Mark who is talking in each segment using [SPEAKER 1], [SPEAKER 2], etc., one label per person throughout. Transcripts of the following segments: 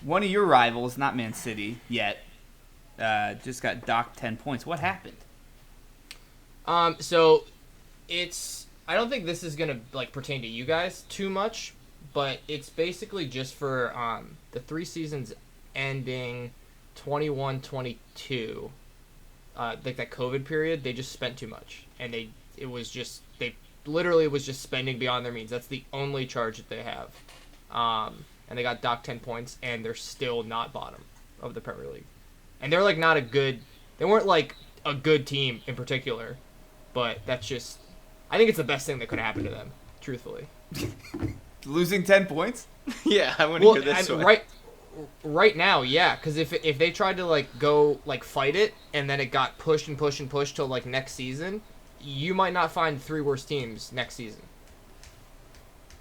[SPEAKER 1] one of your rivals, not Man City yet, just got docked 10 points. What happened?
[SPEAKER 2] So I don't think this is gonna pertain to you guys too much, but it's basically just for the 3 seasons ending 21-22, that COVID period. They just spent too much, and they literally was just spending beyond their means. That's the only charge that they have, and they got docked 10 points, and they're still not bottom of the Premier League, and they're not a good. They weren't a good team in particular, but that's just. I think it's the best thing that could happen to them, truthfully.
[SPEAKER 1] Losing 10 points?
[SPEAKER 3] Yeah, I want to hear this one.
[SPEAKER 2] Right now, yeah, because if they tried to go fight it and then it got pushed and pushed and pushed till next season, you might not find 3 worse teams next season.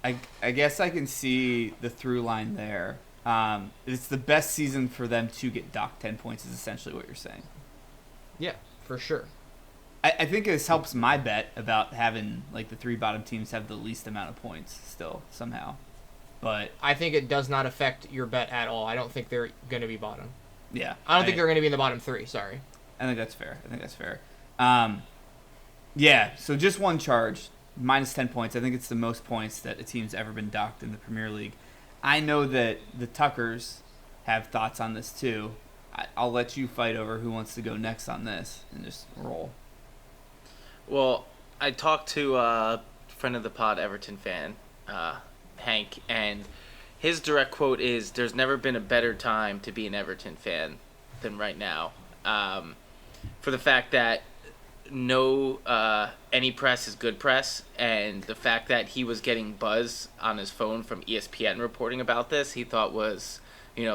[SPEAKER 1] I guess I can see the through line there. It's the best season for them to get docked 10 points is essentially what you're saying.
[SPEAKER 2] Yeah, for sure.
[SPEAKER 1] I think this helps my bet about having the 3 bottom teams have the least amount of points still somehow. But
[SPEAKER 2] I think it does not affect your bet at all. I don't think they're going to be bottom.
[SPEAKER 1] Yeah.
[SPEAKER 2] I don't think they're going to be in the bottom 3, sorry.
[SPEAKER 1] I think that's fair. Yeah, so just one charge, minus 10 points. I think it's the most points that a team's ever been docked in the Premier League. I know that the Tuckers have thoughts on this too. I'll let you fight over who wants to go next on this and just roll.
[SPEAKER 3] Well, I talked to a friend of the pod, Everton fan, Hank, and his direct quote is, "There's never been a better time to be an Everton fan than right now." For the fact that any press is good press, and the fact that he was getting buzz on his phone from ESPN reporting about this, he thought was,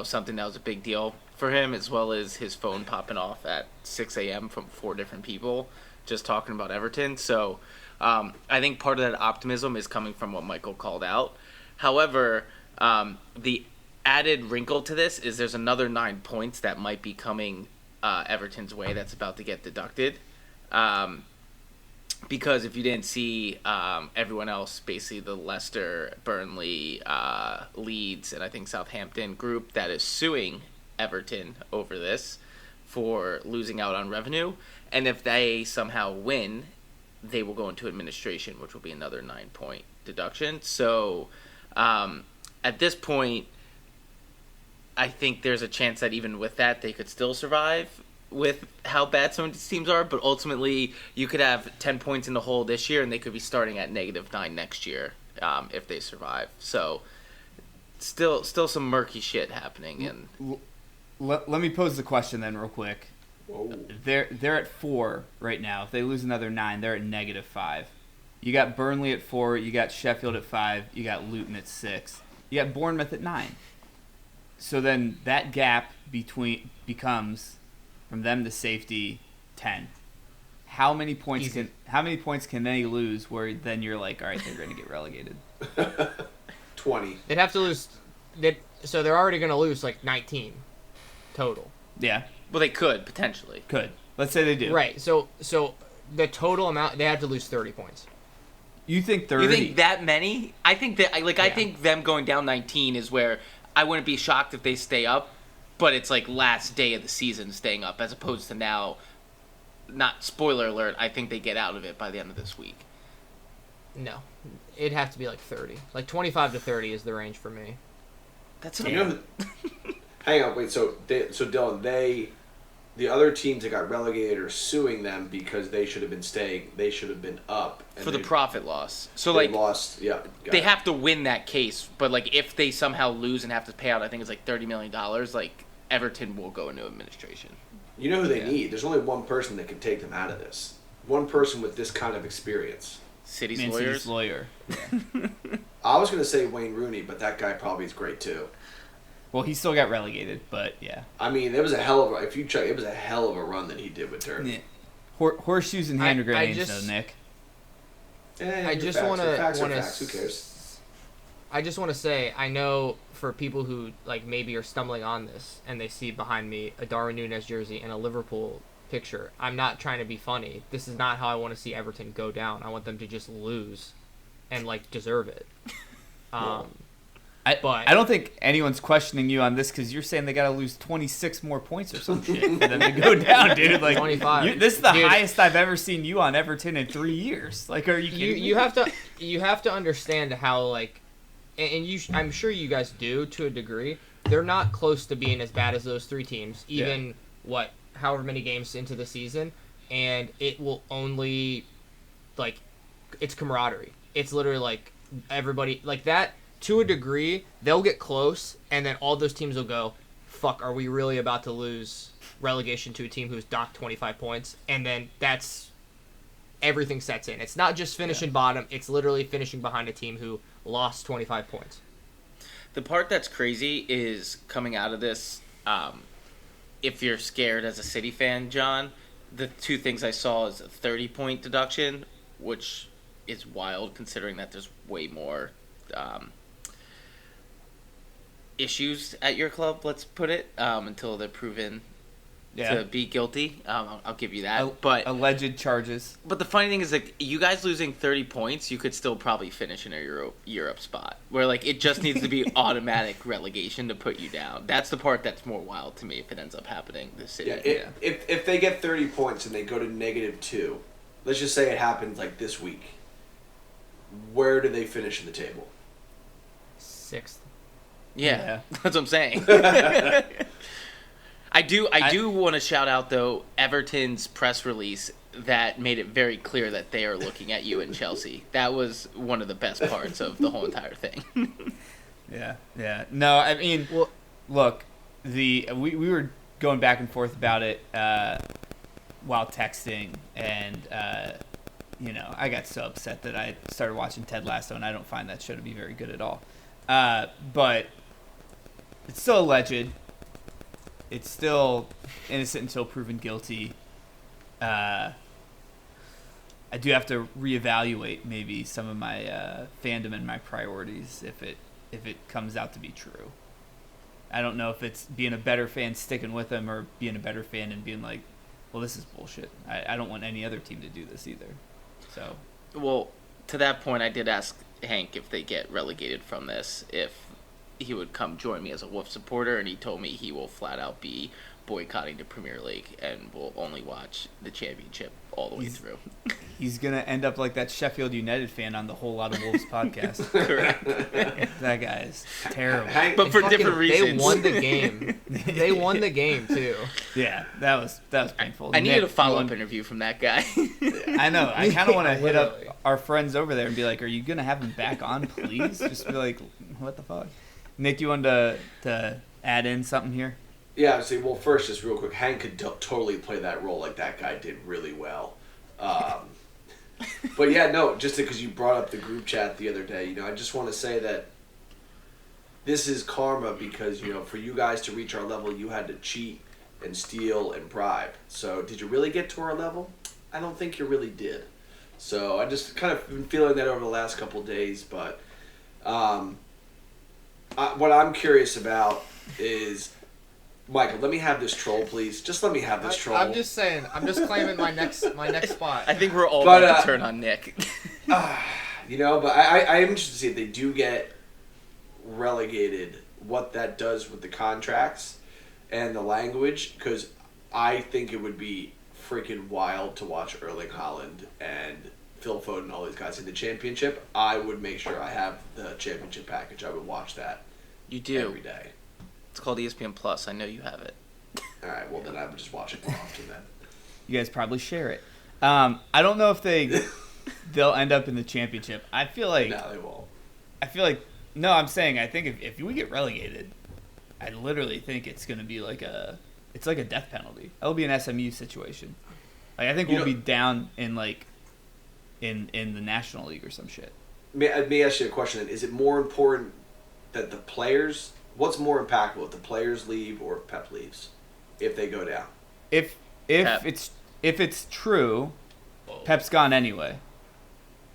[SPEAKER 3] something that was a big deal for him, as well as his phone popping off at 6 a.m. from 4 different people just talking about Everton. So I think part of that optimism is coming from what Michael called out. However, the added wrinkle to this is there's another 9 points that might be coming Everton's way that's about to get deducted. Because if you didn't see, everyone else, basically the Leicester, Burnley, Leeds, and I think Southampton group that is suing Everton over this for losing out on revenue. And if they somehow win, they will go into administration, which will be another 9-point deduction. So at this point, I think there's a chance that even with that, they could still survive with how bad some of these teams are. But ultimately, you could have 10 points in the hole this year, and they could be starting at -9 next year if they survive. So still some murky shit happening. And
[SPEAKER 1] let me pose the question then real quick.
[SPEAKER 4] Whoa.
[SPEAKER 1] They're at 4 right now. If they lose another 9, they're at -5. You got Burnley at 4. You got Sheffield at 5. You got Luton at 6. You got Bournemouth at 9. So then that gap becomes from them to safety 10. How many points can they lose where then you're like, all right, they're going to get relegated?
[SPEAKER 4] 20.
[SPEAKER 2] They'd have to lose. So they're already going to lose 19 total.
[SPEAKER 1] Yeah.
[SPEAKER 3] well, they could potentially.
[SPEAKER 1] Let's say they do.
[SPEAKER 2] Right. So the total amount, they have to lose 30 points.
[SPEAKER 1] You think 30?
[SPEAKER 3] You think that many? I think that I think them going down 19 is where I wouldn't be shocked if they stay up, but it's last day of the season staying up as opposed to now. Not spoiler alert. I think they get out of it by the end of this week.
[SPEAKER 2] No, it'd have to be 30. 25 to 30 is the range for me.
[SPEAKER 3] That's
[SPEAKER 4] Hang on, wait. So Dylan, the other teams that got relegated are suing them because they should have been staying. They should have been up
[SPEAKER 3] for the profit loss. So
[SPEAKER 4] they lost. Yeah,
[SPEAKER 3] they have to win that case. But if they somehow lose and have to pay out, I think it's $30 million. Everton will go into administration.
[SPEAKER 4] You know who they need? There's only one person that can take them out of this. One person with this kind of experience.
[SPEAKER 3] City's
[SPEAKER 1] Man
[SPEAKER 3] lawyers.
[SPEAKER 1] City's lawyer. Yeah.
[SPEAKER 4] I was going to say Wayne Rooney, but that guy probably is great too.
[SPEAKER 1] Well, he still got relegated, but yeah.
[SPEAKER 4] I mean, it was a hell of a. If you check, it was a hell of a run that he did with Derby.
[SPEAKER 1] Yeah. Horseshoes and hand grenades, though, Nick.
[SPEAKER 2] I just want to.
[SPEAKER 4] Who cares?
[SPEAKER 2] I just want to say, I know for people who maybe are stumbling on this and they see behind me a Darwin Núñez jersey and a Liverpool picture. I'm not trying to be funny. This is not how I want to see Everton go down. I want them to just lose and deserve it. But
[SPEAKER 1] I don't think anyone's questioning you on this because you're saying they got to lose 26 more points or some shit for them to go down, dude. Like
[SPEAKER 2] 25.
[SPEAKER 1] This is the highest I've ever seen you on Everton in 3 years. Like, are you kidding me?
[SPEAKER 2] You have to understand how, like, and I'm sure you guys do to a degree. They're not close to being as bad as those 3 teams, even however many games into the season, and it will only, like, it's camaraderie. It's literally like everybody like that. To a degree, they'll get close, and then all those teams will go, fuck, are we really about to lose relegation to a team who's docked 25 points? And then everything sets in. It's not just finishing bottom, it's literally finishing behind a team who lost 25 points.
[SPEAKER 3] The part that's crazy is coming out of this, if you're scared as a City fan, John, the 2 things I saw is a 30-point deduction, which is wild considering that there's way more issues at your club, let's put it, until they're proven to be guilty. I'll give you that. But
[SPEAKER 1] alleged charges.
[SPEAKER 3] But the funny thing is, like, you guys losing 30 points, you could still probably finish in a Europe spot. Where, like, it just needs to be automatic relegation to put you down. That's the part that's more wild to me if it ends up happening this City.
[SPEAKER 4] Yeah, if they get 30 points and they go to -2, let's just say it happens, like, this week. Where do they finish in the table?
[SPEAKER 2] 6th.
[SPEAKER 3] Yeah, that's what I'm saying. I do want to shout out, though, Everton's press release that made it very clear that they are looking at you in Chelsea. That was one of the best parts of the whole entire thing.
[SPEAKER 1] Yeah. No, I mean, look, we were going back and forth about it while texting, and I got so upset that I started watching Ted Lasso, and I don't find that show to be very good at all. But it's still alleged. It's still innocent until proven guilty. I do have to reevaluate maybe some of my fandom and my priorities if it comes out to be true. I don't know if it's being a better fan sticking with them or being a better fan and being like, well, this is bullshit. I don't want any other team to do this either. So,
[SPEAKER 3] well, to that point, I did ask Hank if they get relegated from this, if he would come join me as a Wolf supporter, and he told me he will flat out be boycotting the Premier League and will only watch the Championship all the way through.
[SPEAKER 1] He's going to end up like that Sheffield United fan on the Whole Lot of Wolves podcast.
[SPEAKER 3] Correct.
[SPEAKER 1] That guy is terrible.
[SPEAKER 3] But for different reasons.
[SPEAKER 2] They won the game. They won the game, too.
[SPEAKER 1] Yeah, that was painful.
[SPEAKER 3] I needed a follow-up interview from that guy.
[SPEAKER 1] I know. I kind of want to hit up our friends over there and be like, are you going to have him back on, please? Just be like, what the fuck? Nick, you wanted to add in something here?
[SPEAKER 4] Yeah, see, well, first, just real quick, Hank could totally play that role like that guy did really well. But yeah, no, just because you brought up the group chat the other day, I just want to say that this is karma because, for you guys to reach our level, you had to cheat and steal and bribe. So did you really get to our level? I don't think you really did. So I just kind of been feeling that over the last couple of days, but what I'm curious about is, Michael, let me have this troll, please. Just let me have this troll.
[SPEAKER 2] I'm just saying. I'm just claiming my next spot.
[SPEAKER 3] I think we're all about to turn on Nick.
[SPEAKER 4] But I am interested to see if they do get relegated, what that does with the contracts and the language, because I think it would be freaking wild to watch Erling Haaland and Phil Foden and all these guys in the Championship. I would make sure I have the Championship package. I would watch that.
[SPEAKER 3] You do
[SPEAKER 4] every day.
[SPEAKER 3] It's called ESPN Plus. I know you have it.
[SPEAKER 4] All right. Well, then I would just watch it more often then.
[SPEAKER 1] You guys probably share it. I don't know if they'll end up in the Championship. I feel like
[SPEAKER 4] no, they won't.
[SPEAKER 1] No, I'm saying I think if we get relegated, I literally think it's going to be like a death penalty. It'll be an SMU situation. Like I think we'll be down in in the National League or some shit.
[SPEAKER 4] Let me ask you a question then. Is it more important that the players? What's more impactful, if the players leave or if Pep leaves, if they go down?
[SPEAKER 1] If it's true, Pep's gone anyway.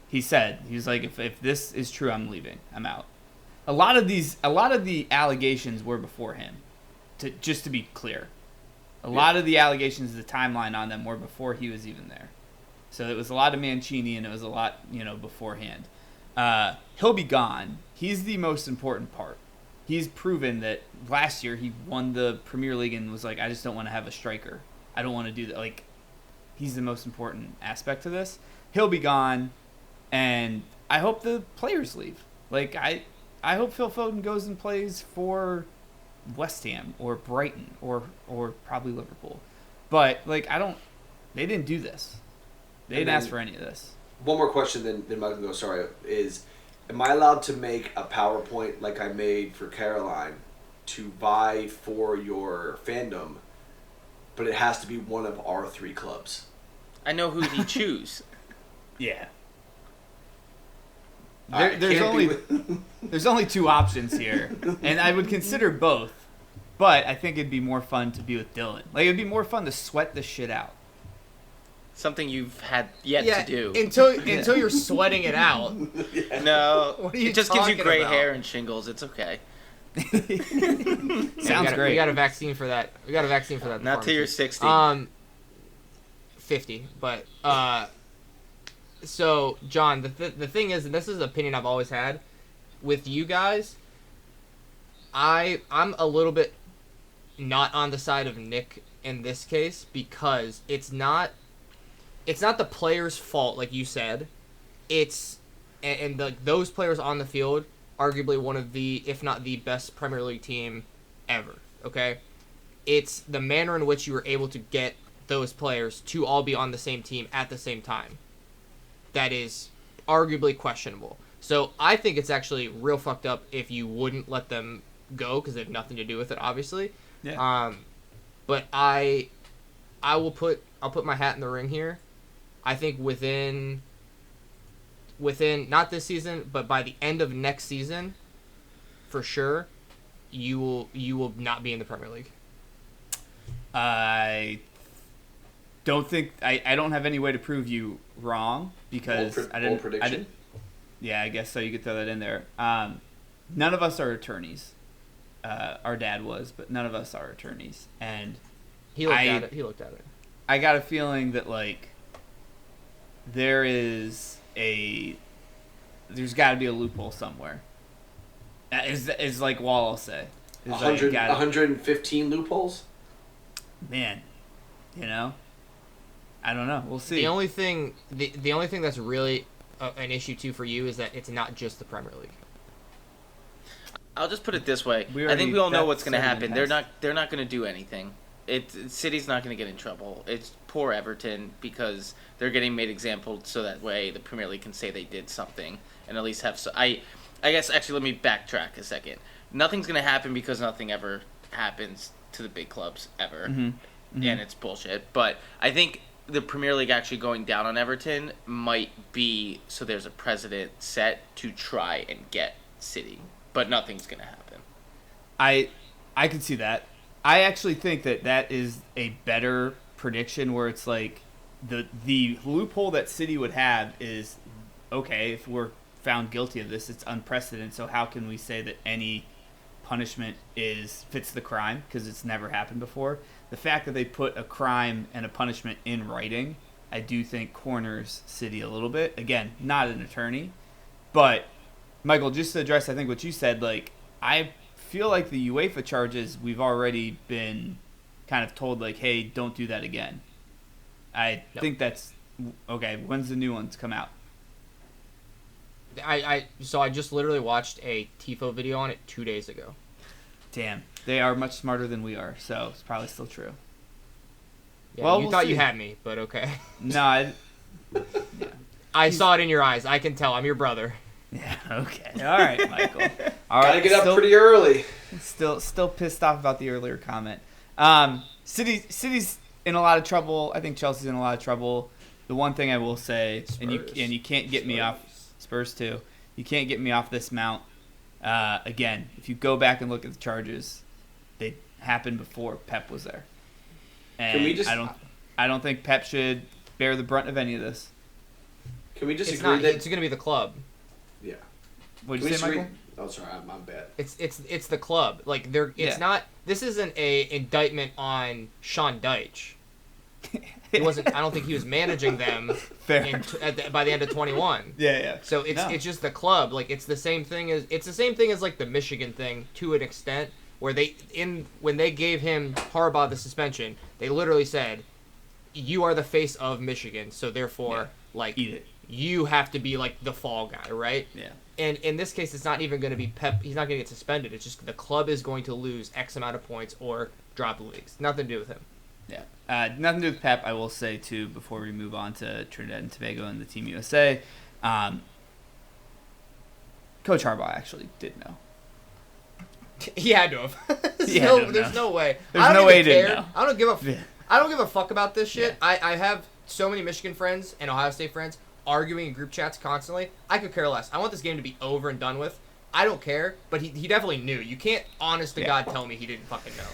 [SPEAKER 1] He was like, if this is true, I'm leaving. I'm out. A lot of the allegations were before him. Just to be clear, a lot of the allegations, the timeline on them were before he was even there. So it was a lot of Mancini and it was a lot beforehand. He'll be gone. He's the most important part. He's proven that last year he won the Premier League and was like, I just don't want to have a striker. I don't want to do that. Like, he's the most important aspect to this. He'll be gone, and I hope the players leave. Like, I hope Phil Foden goes and plays for West Ham or Brighton or probably Liverpool. But, like, they didn't do this. They didn't ask for any of this.
[SPEAKER 4] One more question, then Michael goes, sorry, is, am I allowed to make a PowerPoint like I made for Caroline to buy for your fandom, but it has to be one of our 3 clubs?
[SPEAKER 3] I know who he choose.
[SPEAKER 1] Yeah. There's only 2 options here, and I would consider both, but I think it'd be more fun to be with Dylan. Like, it'd be more fun to sweat the shit out.
[SPEAKER 3] Something you've had yet to do.
[SPEAKER 2] Until you're sweating it out.
[SPEAKER 4] Yeah.
[SPEAKER 3] No,
[SPEAKER 2] What are you
[SPEAKER 3] it just gives you
[SPEAKER 2] talking
[SPEAKER 3] gray
[SPEAKER 2] about?
[SPEAKER 3] hair and shingles. It's okay.
[SPEAKER 1] Sounds great.
[SPEAKER 2] We got a vaccine for that.
[SPEAKER 3] Not till you're 60.
[SPEAKER 2] 50. But so John, the thing is, and this is an opinion I've always had with you guys. I'm a little bit not on the side of Nick in this case because it's not the player's fault, like you said. It's those players on the field, arguably one of the, if not the best Premier League team ever. Okay, it's the manner in which you were able to get those players to all be on the same team at the same time that is arguably questionable. So I think it's actually real fucked up if you wouldn't let them go because they have nothing to do with it, obviously.
[SPEAKER 1] Yeah.
[SPEAKER 2] But I'll put my hat in the ring here. I think within not this season, but by the end of next season, for sure, you will not be in the Premier League.
[SPEAKER 1] I don't think I don't have any way to prove you wrong because
[SPEAKER 4] bold prediction.
[SPEAKER 1] Yeah, I guess so. You could throw that in there. None of us are attorneys. Our dad was, but none of us are attorneys, and
[SPEAKER 2] He looked at it.
[SPEAKER 1] I got a feeling that like there's got to be a loophole somewhere. Is like Wall will say.
[SPEAKER 4] 115 loopholes?
[SPEAKER 1] Man, I don't know. We'll see.
[SPEAKER 2] The only thing that's really an issue too for you is that it's not just the Premier League.
[SPEAKER 3] I'll just put it this way. I think we all know what's going to happen. They're not going to do anything. City's not going to get in trouble. It's poor Everton because they're getting made example so that way the Premier League can say they did something and at least have. I guess actually let me backtrack a second. Nothing's going to happen because nothing ever happens to the big clubs ever, and it's bullshit. But I think the Premier League actually going down on Everton might be so there's a precedent set to try and get City, but nothing's going to happen.
[SPEAKER 1] I could see that. I actually think that is a better prediction where it's like the loophole that City would have is, okay, if we're found guilty of this, it's unprecedented, so how can we say that any punishment fits the crime because it's never happened before? The fact that they put a crime and a punishment in writing, I do think corners City a little bit. Again, not an attorney, but Michael, just to address I think what you said, like I feel like the UEFA charges we've already been kind of told like, hey, don't do that again. I think that's okay. When's the new ones come out?
[SPEAKER 2] So I just literally watched a Tifo video on it 2 days ago.
[SPEAKER 1] Damn, they are much smarter than we are, so it's probably still true.
[SPEAKER 2] Yeah,
[SPEAKER 1] well,
[SPEAKER 2] you thought you had me, but okay.
[SPEAKER 1] No,
[SPEAKER 2] I saw it in your eyes. I can tell. I'm your brother.
[SPEAKER 1] Yeah. Okay. All right, Michael. All right.
[SPEAKER 4] Gotta get up pretty early.
[SPEAKER 1] Still pissed off about the earlier comment. City's in a lot of trouble. I think Chelsea's in a lot of trouble. The one thing I will say, and you can't get me off. Spurs too. You can't get me off this mount. Again, if you go back and look at the charges, they happened before Pep was there. And I don't think Pep should bear the brunt of any of this.
[SPEAKER 4] Can we just
[SPEAKER 2] It's
[SPEAKER 4] agree
[SPEAKER 2] not.
[SPEAKER 4] that
[SPEAKER 2] It's going to be the club.
[SPEAKER 4] Yeah.
[SPEAKER 1] What did you say, Michael?
[SPEAKER 4] Oh, sorry, I'm bad.
[SPEAKER 2] It's the club. Like it's not. This isn't a indictment on Sean Dyche. He wasn't. I don't think he was managing them
[SPEAKER 1] Fair.
[SPEAKER 2] By the end of 21.
[SPEAKER 1] Yeah.
[SPEAKER 2] So it's just the club. Like it's the same thing as like the Michigan thing to an extent, where when they gave him Harbaugh the suspension, they literally said, "You are the face of Michigan, so therefore, like,
[SPEAKER 1] eat it."
[SPEAKER 2] You have to be like the fall guy, right?"
[SPEAKER 1] Yeah.
[SPEAKER 2] And in this case, it's not even going to be Pep. He's not going to get suspended. It's just the club is going to lose X amount of points or drop the leagues. Nothing to do with him.
[SPEAKER 1] Yeah. Nothing to do with Pep. I will say, too, before we move on to Trinidad and Tobago and the Team USA, Coach Harbaugh actually did know.
[SPEAKER 2] He had to have. There's no way.
[SPEAKER 1] There's no way he didn't know.
[SPEAKER 2] I don't give a fuck about this shit. Yeah. I have so many Michigan friends and Ohio State friends arguing in group chats constantly. I could care less. I want this game to be over and done with. I don't care, but he definitely knew. You can't, honest to God, tell me he didn't fucking know.